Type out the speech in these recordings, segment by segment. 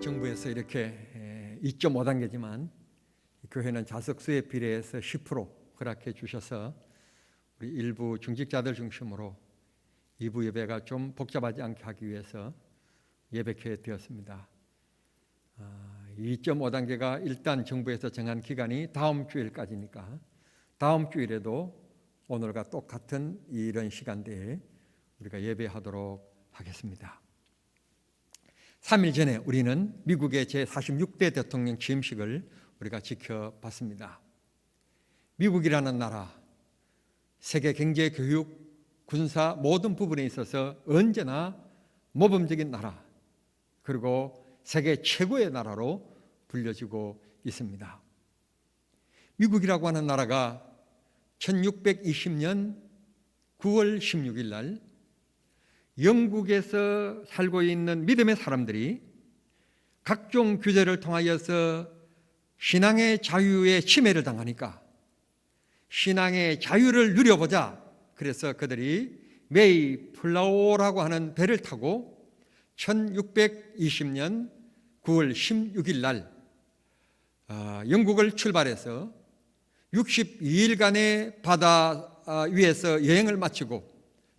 정부에서 이렇게 2.5단계지만 교회는 자석 수에 비례해서 10% 허락해 주셔서 우리 일부 중직자들 중심으로 2부 예배가 좀 복잡하지 않게 하기 위해서 예배케 되었습니다. 2.5단계가 일단 정부에서 정한 기간이 다음 주일까지니까 다음 주일에도 오늘과 똑같은 이런 시간대에 우리가 예배하도록 하겠습니다. 3일 전에 우리는 미국의 제46대 대통령 취임식을 우리가 지켜봤습니다. 미국이라는 나라, 세계 경제, 교육, 군사 모든 부분에 있어서 언제나 모범적인 나라, 그리고 세계 최고의 나라로 불려지고 있습니다. 미국이라고 하는 나라가 1620년 9월 16일 날 영국에서 살고 있는 믿음의 사람들이 각종 규제를 통하여서 신앙의 자유에 침해를 당하니까 신앙의 자유를 누려보자. 그래서 그들이 메이플라워라고 하는 배를 타고 1620년 9월 16일 날 영국을 출발해서 62일간의 바다 위에서 여행을 마치고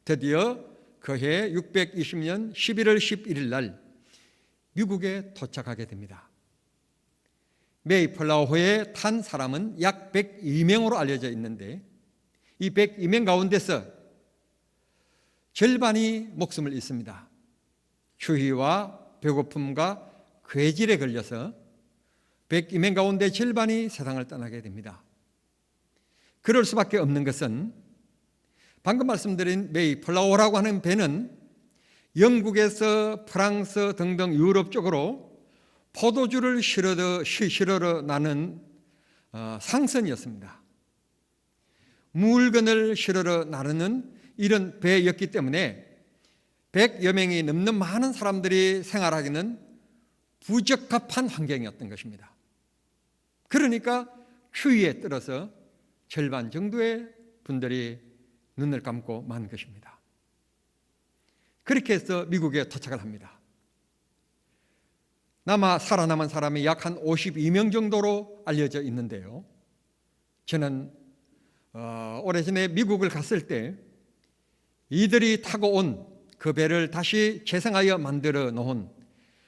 드디어 그해 620년 11월 11일 날 미국에 도착하게 됩니다. 메이플라워호에 탄 사람은 약 102명으로 알려져 있는데 이 102명 가운데서 절반이 목숨을 잃습니다. 추위와 배고픔과 괴질에 걸려서 102명 가운데 절반이 세상을 떠나게 됩니다. 그럴 수밖에 없는 것은 방금 말씀드린 메이플라워라고 하는 배는 영국에서 프랑스 등등 유럽 쪽으로 포도주를 실으러 나는 상선이었습니다. 물건을 실으러 나르는 이런 배였기 때문에 100여 명이 넘는 많은 사람들이 생활하기는 부적합한 환경이었던 것입니다. 그러니까 추위에 떨어서 절반 정도의 분들이 눈을 감고 만 것입니다. 그렇게 해서 미국에 도착을 합니다. 살아남은 사람이 약 한 52명 정도로 알려져 있는데요. 저는 오래전에 미국을 갔을 때 이들이 타고 온 그 배를 다시 재생하여 만들어 놓은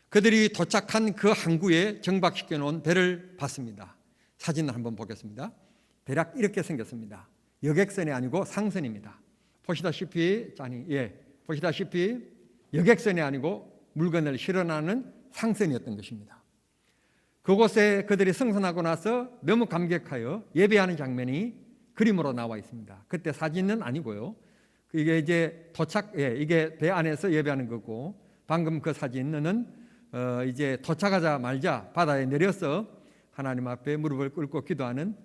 그들이 도착한 그 항구에 정박시켜 놓은 배를 봤습니다. 사진을 한번 보겠습니다. 대략 이렇게 생겼습니다. 여객선이 아니고 상선입니다. 보시다시피 여객선이 아니고 물건을 실어나는 상선이었던 것입니다. 그곳에 그들이 승선하고 나서 너무 감격하여 예배하는 장면이 그림으로 나와 있습니다. 그때 사진은 아니고요. 이게 이제 이게 배 안에서 예배하는 거고, 방금 그 사진은 이제 도착하자마자 바다에 내려서 하나님 앞에 무릎을 꿇고 기도하는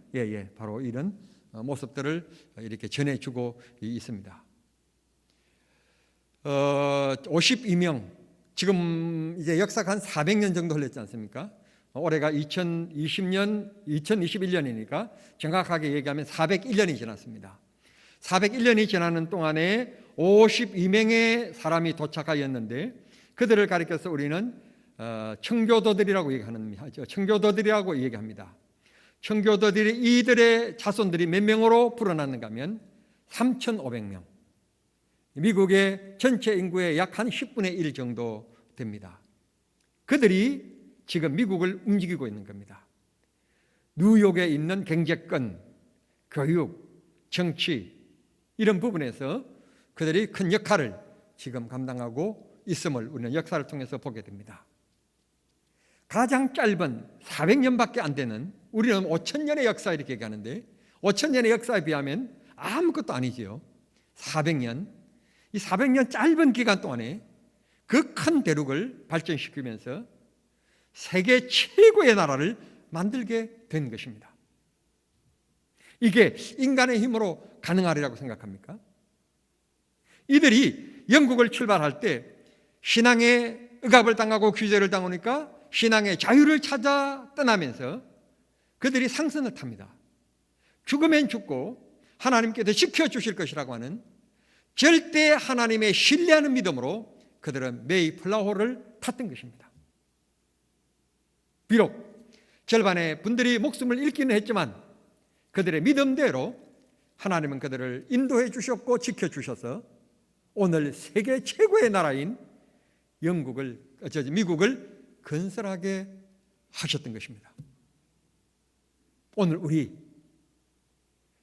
바로 이런 모습들을 이렇게 전해주고 있습니다. 52명, 지금 이제 역사가 한 400년 정도 흘렀지 않습니까? 올해가 2021년이니까 정확하게 얘기하면 401년이 지났습니다. 401년이 지나는 동안에 52명의 사람이 도착하였는데 그들을 가리켜서 우리는 청교도들이라고 얘기하죠. 청교도들이라고 얘기합니다. 청교도들이 이들의 자손들이 몇 명으로 불어났는가 하면 3,500명. 미국의 전체 인구의 약 한 10분의 1 정도 됩니다. 그들이 지금 미국을 움직이고 있는 겁니다. 뉴욕에 있는 경제권, 교육, 정치 이런 부분에서 그들이 큰 역할을 지금 감당하고 있음을 우리는 역사를 통해서 보게 됩니다. 가장 짧은 400년밖에 안 되는, 우리는 5,000년의 역사 이렇게 얘기하는데 5,000년의 역사에 비하면 아무것도 아니지요. 400년, 이 400년 짧은 기간 동안에 그 큰 대륙을 발전시키면서 세계 최고의 나라를 만들게 된 것입니다. 이게 인간의 힘으로 가능하리라고 생각합니까? 이들이 영국을 출발할 때 신앙의 억압을 당하고 규제를 당하니까 신앙의 자유를 찾아 떠나면서 그들이 상선을 탑니다. 죽으면 죽고 하나님께서 지켜주실 것이라고 하는 절대 하나님의 신뢰하는 믿음으로 그들은 메이플라워를 탔던 것입니다. 비록 절반의 분들이 목숨을 잃기는 했지만 그들의 믿음대로 하나님은 그들을 인도해 주셨고 지켜주셔서 오늘 세계 최고의 나라인 미국을 건설하게 하셨던 것입니다. 오늘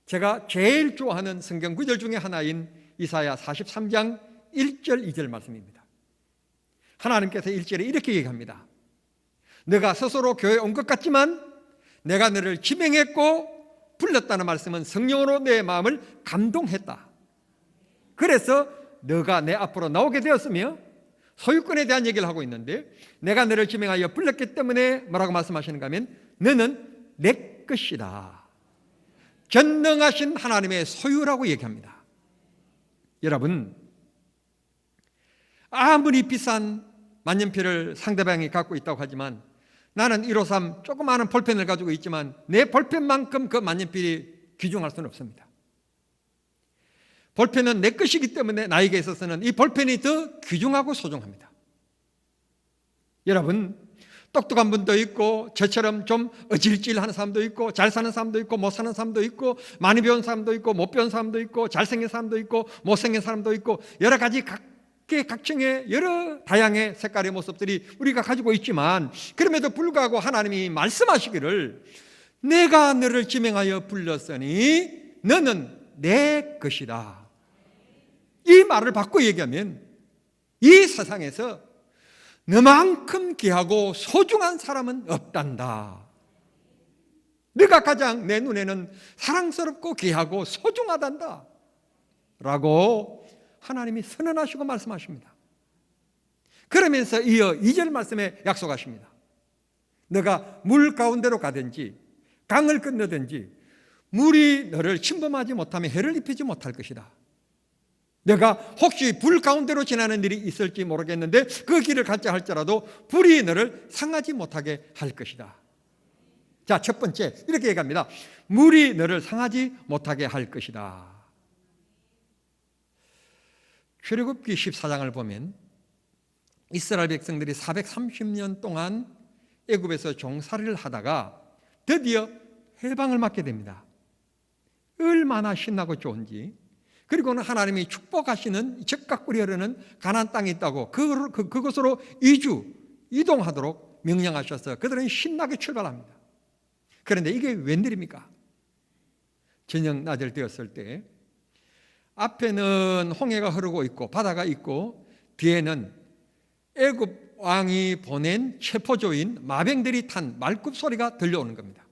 제가 제일 좋아하는 성경 구절 중에 하나인 이사야 43장 1절 2절 말씀입니다. 하나님께서 1절에 이렇게 얘기합니다. 너가 스스로 교회에 온 것 같지만 내가 너를 지명했고 불렀다는 말씀은 성령으로 내 마음을 감동했다. 그래서 너가 내 앞으로 나오게 되었으며, 소유권에 대한 얘기를 하고 있는데 내가 너를 지명하여 불렀기 때문에 뭐라고 말씀하시는가 하면 너는 내 것이다. 전능하신 하나님의 소유라고 얘기합니다. 여러분, 아무리 비싼 만년필을 상대방이 갖고 있다고 하지만 나는 153 조그마한 볼펜을 가지고 있지만 내 볼펜만큼 그 만년필이 귀중할 수는 없습니다. 볼펜은 내 것이기 때문에 나에게 있어서는 이 볼펜이 더 귀중하고 소중합니다. 여러분, 똑똑한 분도 있고 저처럼 좀 어질질하는 사람도 있고 잘 사는 사람도 있고 못 사는 사람도 있고 많이 배운 사람도 있고 못 배운 사람도 있고 잘생긴 사람도 있고 못생긴 사람도 있고 여러 가지 각층의 여러 다양의 색깔의 모습들이 우리가 가지고 있지만 그럼에도 불구하고 하나님이 말씀하시기를 내가 너를 지명하여 불렀으니 너는 내 것이다. 이 말을 바꿔 얘기하면 이 세상에서 너만큼 귀하고 소중한 사람은 없단다. 네가 가장 내 눈에는 사랑스럽고 귀하고 소중하단다 라고 하나님이 선언하시고 말씀하십니다. 그러면서 이어 2절 말씀에 약속하십니다. 너가 물 가운데로 가든지 강을 건너든지 물이 너를 침범하지 못하며 해를 입히지 못할 것이다. 내가 혹시 불 가운데로 지나는 일이 있을지 모르겠는데 그 길을 갈지 할지라도 불이 너를 상하지 못하게 할 것이다. 자, 첫 번째 이렇게 얘기합니다. 물이 너를 상하지 못하게 할 것이다. 출애굽기 14장을 보면 이스라엘 백성들이 430년 동안 애굽에서 종살이를 하다가 드디어 해방을 맞게 됩니다. 얼마나 신나고 좋은지. 그리고는 하나님이 축복하시는 적각 꿀이 흐르는 가나안 땅이 있다고 그곳으로 이동하도록 명령하셔서 그들은 신나게 출발합니다. 그런데 이게 웬일입니까? 저녁 낮을 때였을 때 앞에는 홍해가 흐르고 있고 바다가 있고 뒤에는 애굽 왕이 보낸 체포조인 마병들이 탄 말굽 소리가 들려오는 겁니다.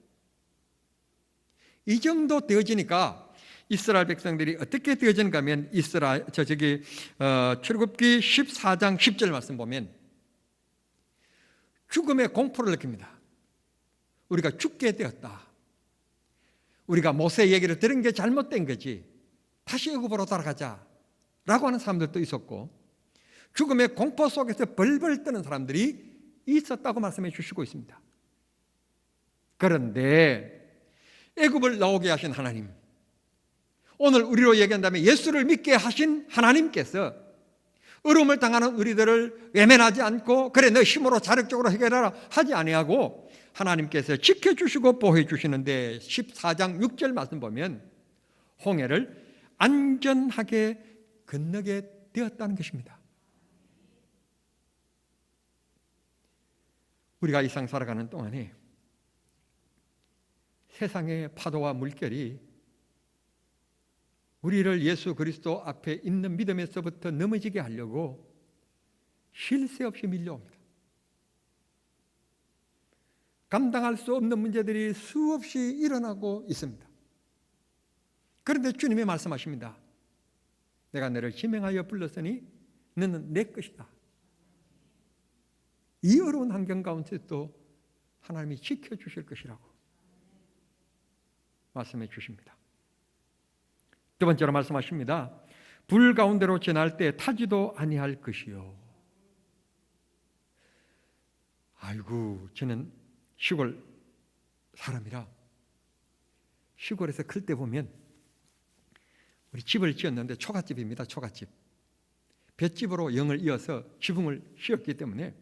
이 정도 되어지니까 이스라엘 백성들이 어떻게 되어지는가 하면 출애굽기 14장 10절 말씀 보면 죽음의 공포를 느낍니다. 우리가 죽게 되었다. 우리가 모세 얘기를 들은 게 잘못된 거지. 다시 애굽으로 돌아가자 라고 하는 사람들도 있었고 죽음의 공포 속에서 벌벌 떠는 사람들이 있었다고 말씀해 주시고 있습니다. 그런데 애굽을 나오게 하신 하나님, 오늘 우리로 얘기한다면 예수를 믿게 하신 하나님께서 어려움을 당하는 우리들을 외면하지 않고 그래 너 힘으로 자력적으로 해결하라 하지 아니하고 하나님께서 지켜주시고 보호해 주시는데 14장 6절 말씀 보면 홍해를 안전하게 건너게 되었다는 것입니다. 우리가 이 세상 살아가는 동안에 세상의 파도와 물결이 우리를 예수 그리스도 앞에 있는 믿음에서부터 넘어지게 하려고 쉴 새 없이 밀려옵니다. 감당할 수 없는 문제들이 수없이 일어나고 있습니다. 그런데 주님이 말씀하십니다. 내가 너를 지명하여 불렀으니 너는 내 것이다. 이 어려운 환경 가운데도 하나님이 지켜주실 것이라고 말씀해 주십니다. 두 번째로 말씀하십니다. 불 가운데로 지날 때 타지도 아니할 것이요. 아이고, 저는 시골 사람이라 시골에서 클 때 보면 우리 집을 지었는데 초가집입니다. 초가집. 볏집으로 영을 이어서 지붕을 씌웠기 때문에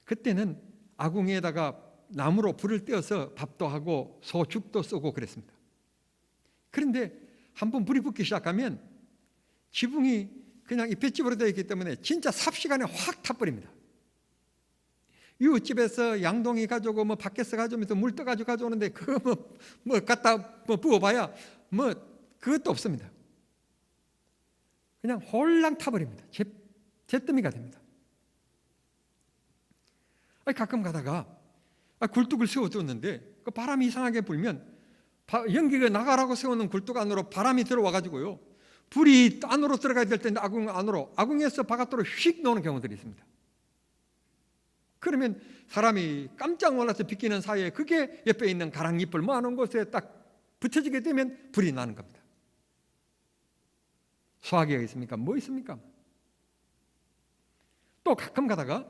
그때는 아궁이에다가 나무로 불을 떼어서 밥도 하고 소죽도 쏘고 그랬습니다. 그런데 한번 불이 붙기 시작하면 지붕이 그냥 이 볏집으로 되어 있기 때문에 진짜 삽시간에 확 타버립니다. 이웃집에서 양동이 가져오고 뭐 밖에서 가져오면서 물 떠가지고 가져오는데 그거 뭐 갖다 부어봐야 뭐 그것도 없습니다. 그냥 홀랑 타버립니다. 잿더미가 됩니다. 가끔 가다가 굴뚝을 세워두었는데 그 바람이 이상하게 불면 연기가 나가라고 세우는 굴뚝 안으로 바람이 들어와가지고요, 불이 안으로 들어가야 될 텐데 아궁에서 바깥으로 휙 나오는 경우들이 있습니다. 그러면 사람이 깜짝 놀라서 비키는 사이에 그게 옆에 있는 가랑잎을 모아놓은 곳에 딱 붙여지게 되면 불이 나는 겁니다. 소화기가 있습니까? 뭐 있습니까? 또 가끔 가다가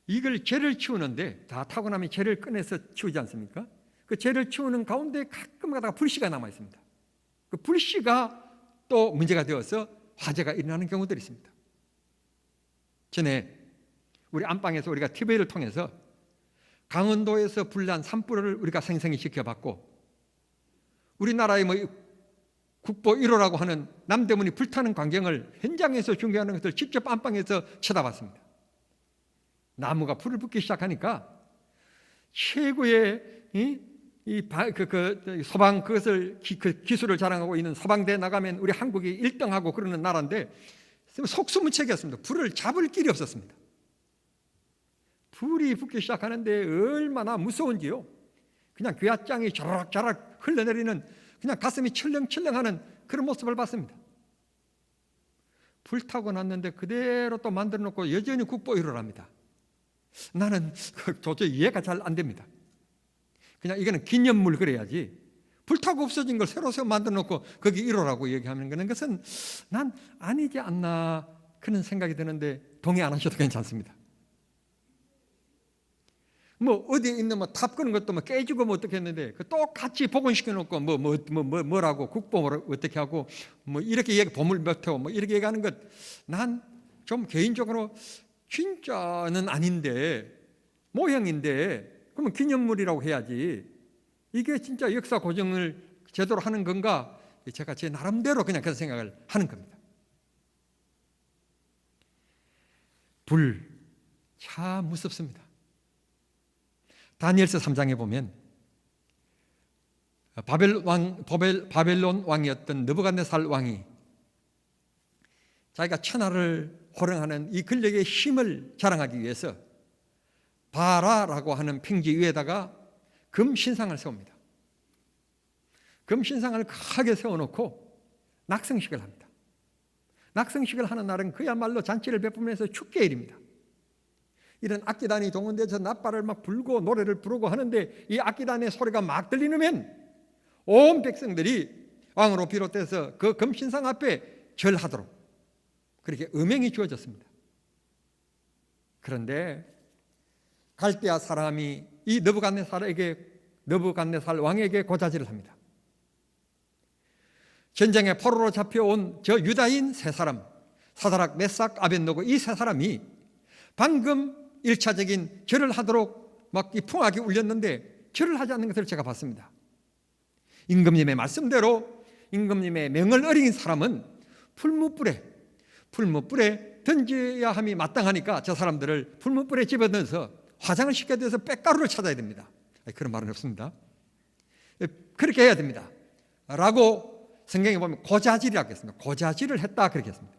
이걸 재를 치우는데 다 타고 나면 재를 꺼내서 치우지 않습니까? 그 재를 치우는 가운데 가끔 가다가 불씨가 남아 있습니다. 그 불씨가 또 문제가 되어서 화재가 일어나는 경우들이 있습니다. 전에 우리 안방에서 우리가 TV를 통해서 강원도에서 불난 산불을 우리가 생생히 지켜봤고, 우리나라의 뭐 국보 1호라고 하는 남대문이 불타는 광경을 현장에서 중계하는 것을 직접 안방에서 쳐다봤습니다. 나무가 불을 붙기 시작하니까 최고의 소방 그것을 기술을 자랑하고 있는 소방대 나가면 우리 한국이 1등하고 그러는 나라인데 속수무책이었습니다. 불을 잡을 길이 없었습니다. 불이 붙기 시작하는데 얼마나 무서운지요. 그냥 괴화장이 자락자락 흘러내리는, 그냥 가슴이 철렁철렁하는 그런 모습을 봤습니다. 불타고 났는데 그대로 또 만들어 놓고 여전히 국보 1호랍니다. 나는 도저히 이해가 잘 안 됩니다. 그냥 이거는 기념물 그래야지, 불타고 없어진 걸 새로 만들어 놓고 거기 1호라고 얘기하는 것은 난 아니지 않나 그런 생각이 드는데 동의 안 하셔도 괜찮습니다. 뭐 어디에 있는 뭐 탑 그런 것도 뭐 깨지고 뭐 어떻게 했는데 그 똑같이 복원시켜 놓고 뭐라고 국보를 어떻게 하고 뭐 이렇게 얘기 보물 몇 호 뭐 이렇게 얘기하는 것, 난 좀 개인적으로 진짜는 아닌데 모형인데 그러면 기념물이라고 해야지, 이게 진짜 역사 고증을 제대로 하는 건가, 제가 제 나름대로 그냥 그런 생각을 하는 겁니다. 불 참 무섭습니다. 다니엘서 3장에 보면 바벨론 왕이었던 느부갓네살 왕이 자기가 천하를 호령하는 이 권력의 힘을 자랑하기 위해서 바라라고 하는 평지 위에다가 금신상을 세웁니다. 금신상을 크게 세워놓고 낙성식을 합니다. 낙성식을 하는 날은 그야말로 잔치를 베푸면서 축제일입니다. 이런 악기단이 동원돼서 나팔을 막 불고 노래를 부르고 하는데 이 악기단의 소리가 막 들리면 온 백성들이 왕으로 비롯해서 그 금신상 앞에 절하도록 그렇게 음행이 주어졌습니다. 그런데 갈대아 사람이 이 느부갓네살 왕에게 고자질을 합니다. 전쟁에 포로로 잡혀온 저 유다인 세 사람, 사드락, 메삭, 아벳노고 이 세 사람이 방금 1차적인 절을 하도록 막 이 풍악이 울렸는데 절을 하지 않는 것을 제가 봤습니다. 임금님의 말씀대로 임금님의 명을 어긴 사람은 풀무불에 던져야 함이 마땅하니까 저 사람들을 풀무불에 집어넣어서 화장을 시켜야 돼서 빽가루를 찾아야 됩니다. 그런 말은 없습니다. 그렇게 해야 됩니다 라고 성경에 보면 고자질이라고 했습니다. 고자질을 했다 그렇게 했습니다.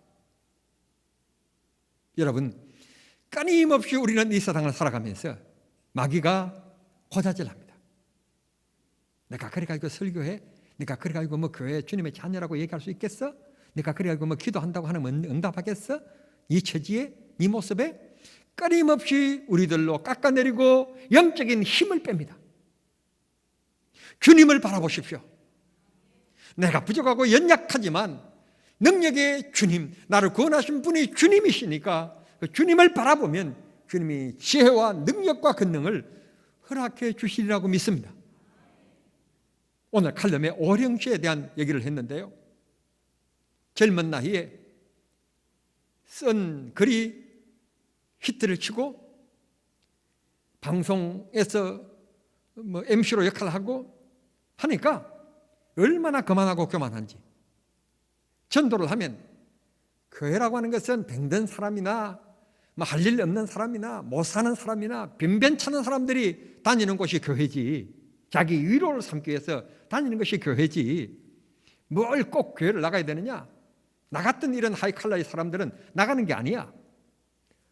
여러분, 끊임없이 우리는 이 세상을 살아가면서 마귀가 고자질합니다. 내가 그래 가지고 설교해? 내가 그래 가지고 뭐 교회 주님의 자녀라고 얘기할 수 있겠어? 내가 그래 가지고 뭐 기도한다고 하면 응답하겠어? 이 처지에, 이 모습에 끊임없이 우리들로 깎아내리고 영적인 힘을 뺍니다. 주님을 바라보십시오. 내가 부족하고 연약하지만 능력의 주님, 나를 구원하신 분이 주님이시니까 그 주님을 바라보면 주님이 지혜와 능력과 권능을 허락해 주시리라고 믿습니다. 오늘 칼럼의 오령시에 대한 얘기를 했는데요, 젊은 나이에 쓴 글이 히트를 치고 방송에서 MC로 역할을 하고 하니까 얼마나 거만하고 교만한지. 전도를 하면 교회라고 하는 것은 병든 사람이나 할 일 없는 사람이나 못 사는 사람이나 변변찮은 사람들이 다니는 곳이 교회지, 자기 위로를 삼기 위해서 다니는 것이 교회지, 뭘 꼭 교회를 나가야 되느냐? 나 같은 이런 하이칼라의 사람들은 나가는 게 아니야.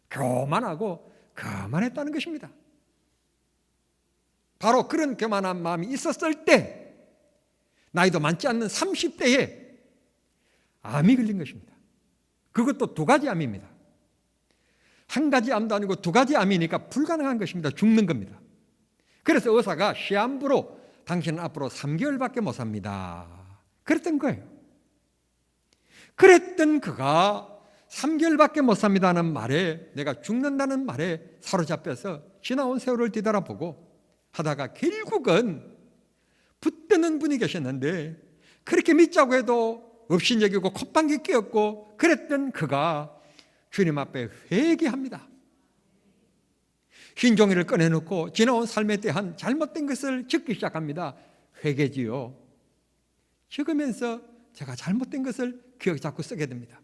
교만하고 거만했다는 것입니다. 바로 그런 교만한 마음이 있었을 때 나이도 많지 않는 30대에 암이 걸린 것입니다. 그것도 두 가지 암입니다. 한 가지 암도 아니고 두 가지 암이니까 불가능한 것입니다. 죽는 겁니다. 그래서 의사가 시한부로 당신은 앞으로 3개월밖에 못 삽니다. 그랬던 거예요. 그랬던 그가 3개월밖에 못 삽니다는 말에, 내가 죽는다는 말에 사로잡혀서 지나온 세월을 뒤돌아보고 하다가 결국은 붙드는 분이 계셨는데 그렇게 믿자고 해도 업신여기고 콧방귀 뀌었고 그랬던 그가 주님 앞에 회개합니다. 흰 종이를 꺼내놓고 지나온 삶에 대한 잘못된 것을 적기 시작합니다. 회개지요. 적으면서 제가 잘못된 것을 기억에 자꾸 쓰게 됩니다.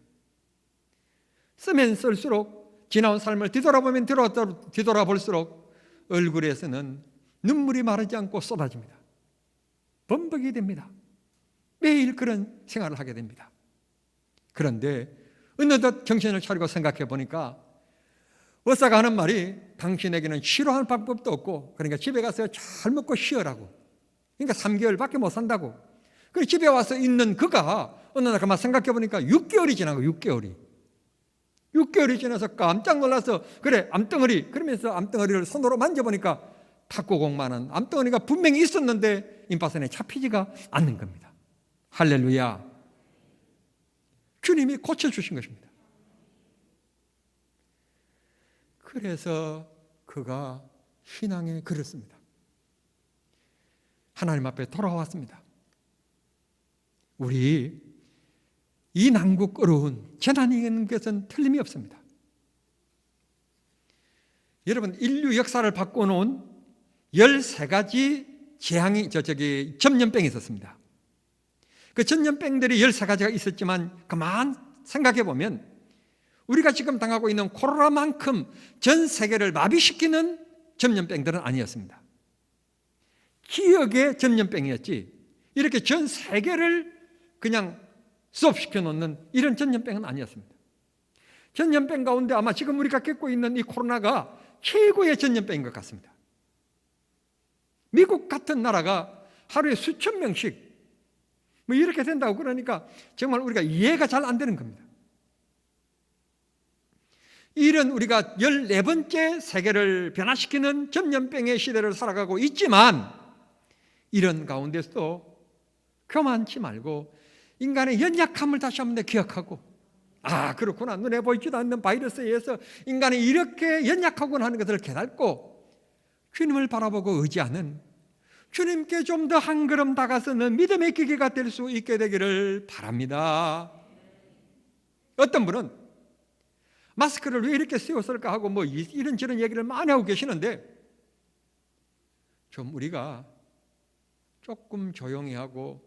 쓰면 쓸수록 지나온 삶을 뒤돌아볼수록 얼굴에서는 눈물이 마르지 않고 쏟아집니다. 범벅이 됩니다. 매일 그런 생활을 하게 됩니다. 그런데 어느덧 정신을 차리고 생각해 보니까 의사가 하는 말이 당신에게는 치료하는 방법도 없고 그러니까 집에 가서 잘 먹고 쉬어라고. 그러니까 3개월밖에 못 산다고. 그래서 집에 와서 있는 그가 어느 날 가만 생각해 보니까 6개월이 지나고 6개월이 지나서 깜짝 놀라서 그래 암덩어리 그러면서 암덩어리를 손으로 만져보니까 탁구공만한 암덩어리가 분명히 있었는데 임파선에 잡히지가 않는 겁니다. 할렐루야. 주님이 고쳐주신 것입니다. 그래서 그가 신앙에 걸었습니다. 하나님 앞에 돌아왔습니다. 우리 이 난국 어려운 재난이 있는 것은 틀림이 없습니다. 여러분 인류 역사를 바꿔놓은 13가지 재앙이 전염병이 있었습니다. 그 전염병들이 13가지가 있었지만 가만 생각해 보면 우리가 지금 당하고 있는 코로나만큼 전 세계를 마비시키는 전염병들은 아니었습니다. 기억의 전염병이었지 이렇게 전 세계를 그냥 수업시켜 놓는 이런 전염병은 아니었습니다. 전염병 가운데 아마 지금 우리가 겪고 있는 이 코로나가 최고의 전염병인 것 같습니다. 미국 같은 나라가 하루에 수천 명씩 이렇게 된다고 그러니까 정말 우리가 이해가 잘 안 되는 겁니다. 이런 우리가 14번째 세계를 변화시키는 전염병의 시대를 살아가고 있지만 이런 가운데서도 교만치 말고 인간의 연약함을 다시 한번 기억하고 그렇구나 눈에 보이지도 않는 바이러스에 의해서 인간이 이렇게 연약하구나 하는 것을 깨닫고 주님을 바라보고 의지하는 주님께 좀 더 한 걸음 다가서는 믿음의 기계가 될 수 있게 되기를 바랍니다. 어떤 분은 마스크를 왜 이렇게 쓰였을까 하고 이런저런 얘기를 많이 하고 계시는데 좀 우리가 조금 조용히 하고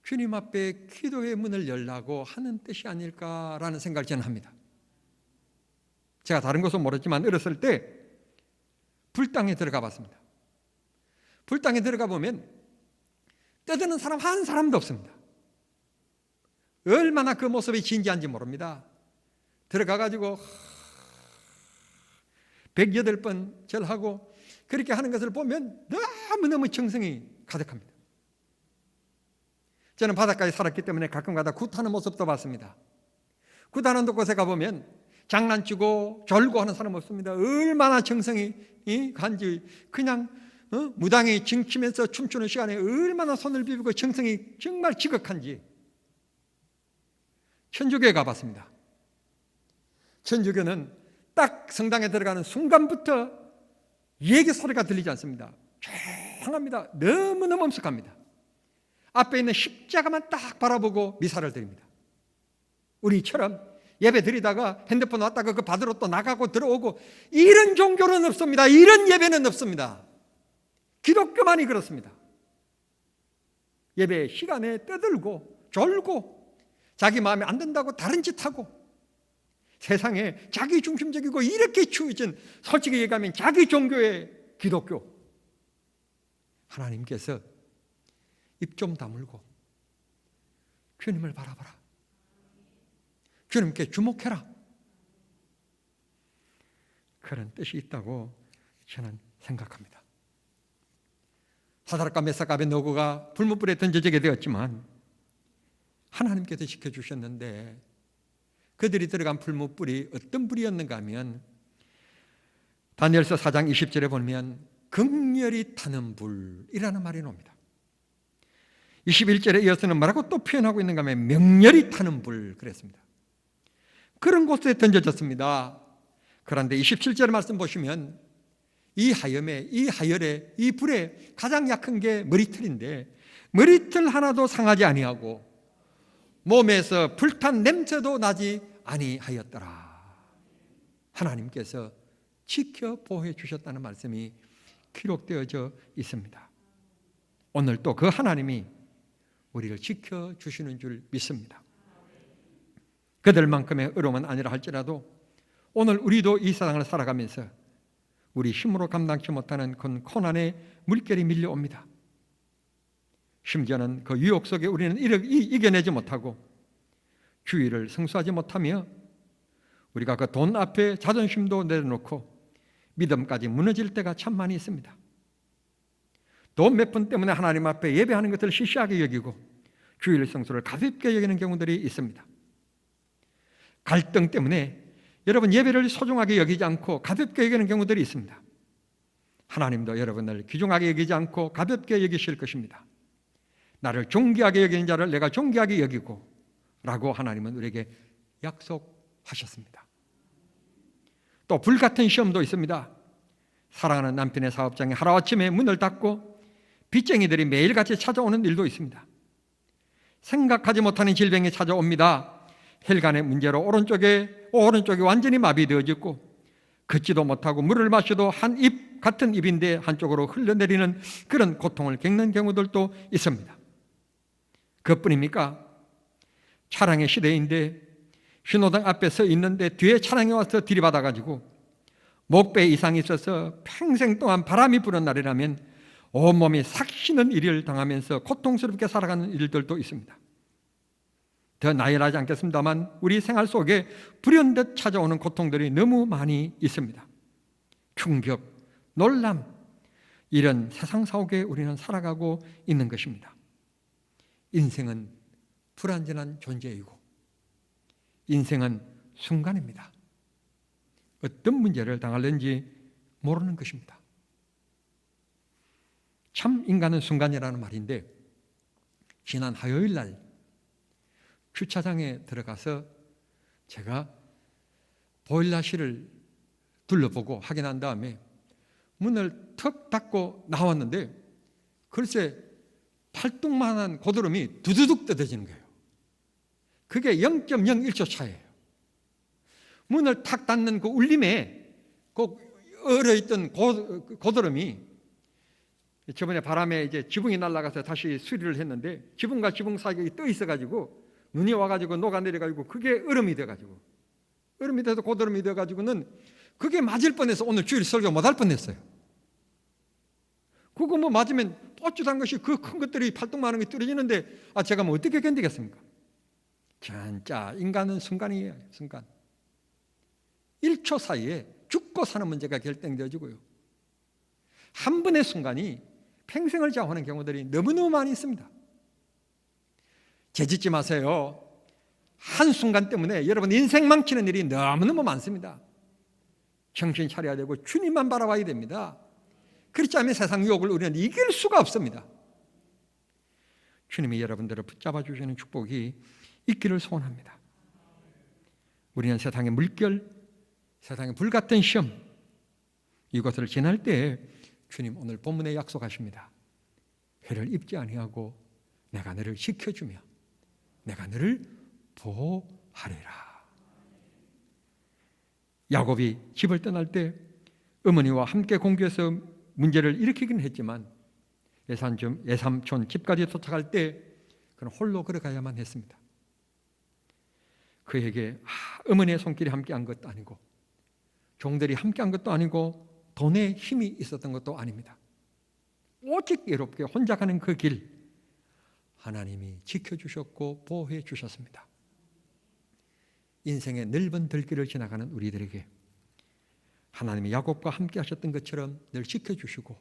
주님 앞에 기도의 문을 열라고 하는 뜻이 아닐까라는 생각을 저는 합니다. 제가 다른 것은 모르지만 어렸을 때 불당에 들어가 봤습니다. 불당에 들어가 보면 떠드는 사람 한 사람도 없습니다. 얼마나 그 모습이 진지한지 모릅니다. 들어가 가지고 108번 절하고 그렇게 하는 것을 보면 너무너무 정성이 가득합니다. 저는 바닷가에 살았기 때문에 가끔가다 굿하는 모습도 봤습니다. 굿하는 곳에 가보면 장난치고 졸고 하는 사람 없습니다. 얼마나 정성이 간지 그냥 무당이 징치면서 춤추는 시간에 얼마나 손을 비비고 정성이 정말 지극한지. 천주교에 가봤습니다. 천주교는 딱 성당에 들어가는 순간부터 얘기 소리가 들리지 않습니다. 조용합니다. 너무너무 엄숙합니다. 앞에 있는 십자가만 딱 바라보고 미사를 드립니다. 우리처럼 예배 드리다가 핸드폰 왔다가 그 받으러 또 나가고 들어오고, 이런 종교는 없습니다. 이런 예배는 없습니다. 기독교만이 그렇습니다. 예배 시간에 떠들고 졸고 자기 마음에 안 든다고 다른 짓 하고, 세상에 자기 중심적이고 이렇게 치우친, 솔직히 얘기하면 자기 종교의 기독교. 하나님께서 입 좀 다물고 주님을 바라봐라, 주님께 주목해라, 그런 뜻이 있다고 저는 생각합니다. 사드락과 메삭과 아벳느고가 불못불에 던져지게 되었지만 하나님께서 지켜주셨는데, 그들이 들어간 불못불이 어떤 불이었는가 하면 다니엘서 4장 20절에 보면 극렬히 타는 불이라는 말이 나옵니다. 21절에 이어서는 뭐라고 또 표현하고 있는가 하면 명렬히 타는 불, 그랬습니다. 그런 곳에 던져졌습니다. 그런데 27절 말씀 보시면 이 하염에, 이 하열에, 이 불에 가장 약한 게 머리털인데, 머리털 하나도 상하지 아니하고 몸에서 불탄 냄새도 나지 아니하였더라. 하나님께서 지켜 보호해 주셨다는 말씀이 기록되어져 있습니다. 오늘 또 그 하나님이 우리를 지켜주시는 줄 믿습니다. 그들만큼의 어려움은 아니라 할지라도 오늘 우리도 이 세상을 살아가면서 우리 힘으로 감당치 못하는 그 고난의 물결이 밀려옵니다. 심지어는 그 유혹 속에 우리는 이겨내지 못하고 주의를 성수하지 못하며 우리가 그 돈 앞에 자존심도 내려놓고 믿음까지 무너질 때가 참 많이 있습니다. 돈 몇 푼 때문에 하나님 앞에 예배하는 것을 시시하게 여기고 주일 성수를 가볍게 여기는 경우들이 있습니다. 갈등 때문에 여러분 예배를 소중하게 여기지 않고 가볍게 여기는 경우들이 있습니다. 하나님도 여러분을 귀중하게 여기지 않고 가볍게 여기실 것입니다. 나를 존귀하게 여기는 자를 내가 존귀하게 여기고 라고 하나님은 우리에게 약속하셨습니다. 또 불같은 시험도 있습니다. 사랑하는 남편의 사업장이 하루아침에 문을 닫고 빚쟁이들이 매일같이 찾아오는 일도 있습니다. 생각하지 못하는 질병이 찾아옵니다. 혈관의 문제로 오른쪽이 완전히 마비되어졌고 걷지도 못하고 물을 마셔도 한 입 같은 입인데 한쪽으로 흘러내리는 그런 고통을 겪는 경우들도 있습니다. 그것뿐입니까? 차량의 시대인데 신호등 앞에 서 있는데 뒤에 차량이 와서 들이받아가지고 목배에 이상이 있어서 평생 동안 바람이 부는 날이라면 온몸이 삭히는 일을 당하면서 고통스럽게 살아가는 일들도 있습니다. 더 나열하지 않겠습니다만 우리 생활 속에 불현듯 찾아오는 고통들이 너무 많이 있습니다. 충격, 놀람, 이런 세상 속에 우리는 살아가고 있는 것입니다. 인생은 불완전한 존재이고 인생은 순간입니다. 어떤 문제를 당할는지 모르는 것입니다. 참 인간은 순간이라는 말인데, 지난 화요일 날 주차장에 들어가서 제가 보일러실을 둘러보고 확인한 다음에 문을 턱 닫고 나왔는데 글쎄 팔뚝만한 고드름이 두두둑 뜯어지는 거예요. 그게 0.01초 차이예요. 문을 탁 닫는 그 울림에 그 얼어있던 고드름이 저번에 바람에 이제 지붕이 날아가서 다시 수리를 했는데 지붕과 지붕 사이에 떠 있어가지고 눈이 와가지고 녹아내려가지고 그게 얼음이 돼가지고 얼음이 돼서 고드름이 돼가지고는 그게 맞을 뻔해서 오늘 주일 설교 못할 뻔했어요. 그거 뭐 맞으면 뽀쭈단 것이 그 큰 것들이 팔뚝만한 게 떨어지는데 제가 뭐 어떻게 견디겠습니까? 진짜 인간은 순간이에요. 순간 1초 사이에 죽고 사는 문제가 결정되어지고요. 한 번의 순간이 평생을 좌우하는 경우들이 너무너무 많이 있습니다. 죄짓지 마세요. 한순간 때문에 여러분 인생 망치는 일이 너무너무 많습니다. 정신 차려야 되고 주님만 바라봐야 됩니다. 그렇지 않으면 세상 유혹을 우리는 이길 수가 없습니다. 주님이 여러분들을 붙잡아 주시는 축복이 있기를 소원합니다. 우리는 세상의 물결, 세상의 불같은 시험, 이것을 지날 때 주님 오늘 본문에 약속하십니다. 해를 입지 아니하고 내가 너를 지켜주며 내가 너를 보호하리라. 야곱이 집을 떠날 때 어머니와 함께 공주에서 문제를 일으키긴 했지만 예삼촌 집까지 도착할 때 그는 홀로 걸어가야만 했습니다. 그에게 어머니의 손길이 함께한 것도 아니고 종들이 함께한 것도 아니고 돈의 힘이 있었던 것도 아닙니다. 오직 외롭게 혼자 가는 그 길 하나님이 지켜주셨고 보호해 주셨습니다. 인생의 넓은 들길을 지나가는 우리들에게 하나님이 야곱과 함께 하셨던 것처럼 늘 지켜주시고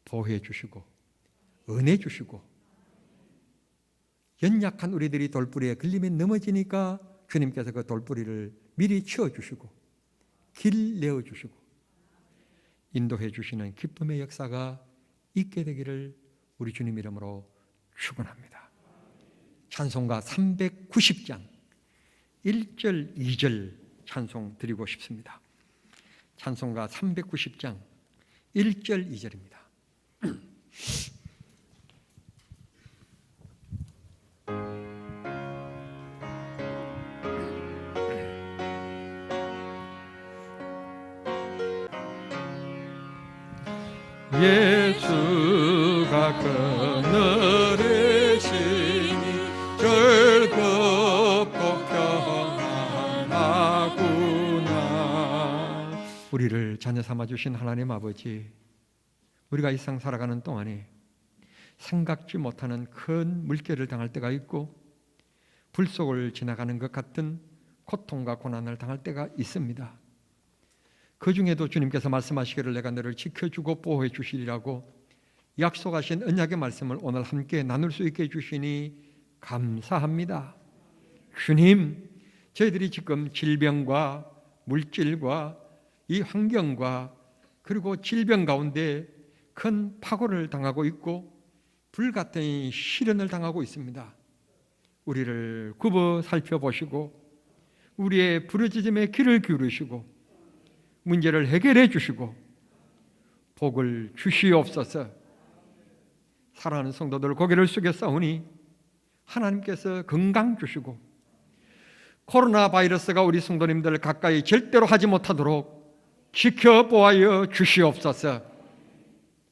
보호해 주시고 은혜 주시고 연약한 우리들이 돌부리에 걸리며 넘어지니까 주님께서 그 돌부리를 미리 치워주시고 길 내어주시고 인도해 주시는 기쁨의 역사가 있게 되기를 우리 주님 이름으로 축원합니다. 찬송가 390장 1절 2절 찬송 드리고 싶습니다. 찬송가 390장 1절 2절입니다. 예수가 그늘에 시니 즐겁고 평안하구나. 우리를 자녀 삼아주신 하나님 아버지, 우리가 이 세상 살아가는 동안에 생각지 못하는 큰 물결을 당할 때가 있고 불 속을 지나가는 것 같은 고통과 고난을 당할 때가 있습니다. 그 중에도 주님께서 말씀하시기를 내가 너를 지켜주고 보호해 주시리라고 약속하신 언약의 말씀을 오늘 함께 나눌 수 있게 해주시니 감사합니다. 주님, 저희들이 지금 질병과 물질과 이 환경과 그리고 질병 가운데 큰 파고를 당하고 있고 불같은 시련을 당하고 있습니다. 우리를 굽어 살펴보시고 우리의 부르짖음에 귀를 기울이시고 문제를 해결해 주시고 복을 주시옵소서. 사랑하는 성도들 고개를 숙여 싸우니 하나님께서 건강 주시고 코로나 바이러스가 우리 성도님들 가까이 절대로 하지 못하도록 지켜보아여 주시옵소서.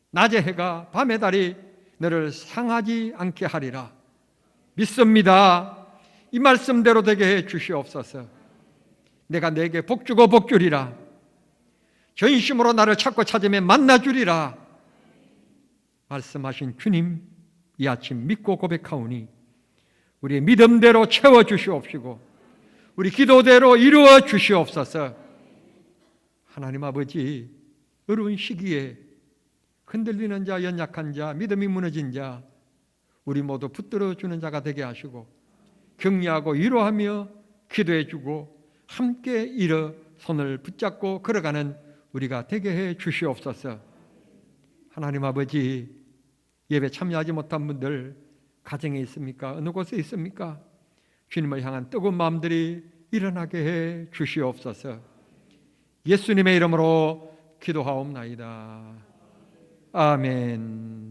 낮의 해가 밤의 달이 너를 상하지 않게 하리라 믿습니다. 이 말씀대로 되게 해 주시옵소서. 내가 내게 복 주고 복 주리라. 전심으로 나를 찾고 찾으며 만나주리라 말씀하신 주님, 이 아침 믿고 고백하오니 우리의 믿음대로 채워주시옵시고 우리 기도대로 이루어 주시옵소서. 하나님 아버지, 어려운 시기에 흔들리는 자, 연약한 자, 믿음이 무너진 자 우리 모두 붙들어주는 자가 되게 하시고 격려하고 위로하며 기도해주고 함께 일어 손을 붙잡고 걸어가는 우리가 되게 해 주시옵소서. 하나님 아버지, 예배 참여하지 못한 분들 가정에 있습니까? 어느 곳에 있습니까? 주님을 향한 뜨거운 마음들이 일어나게 해 주시옵소서. 예수님의 이름으로 기도하옵나이다. 아멘.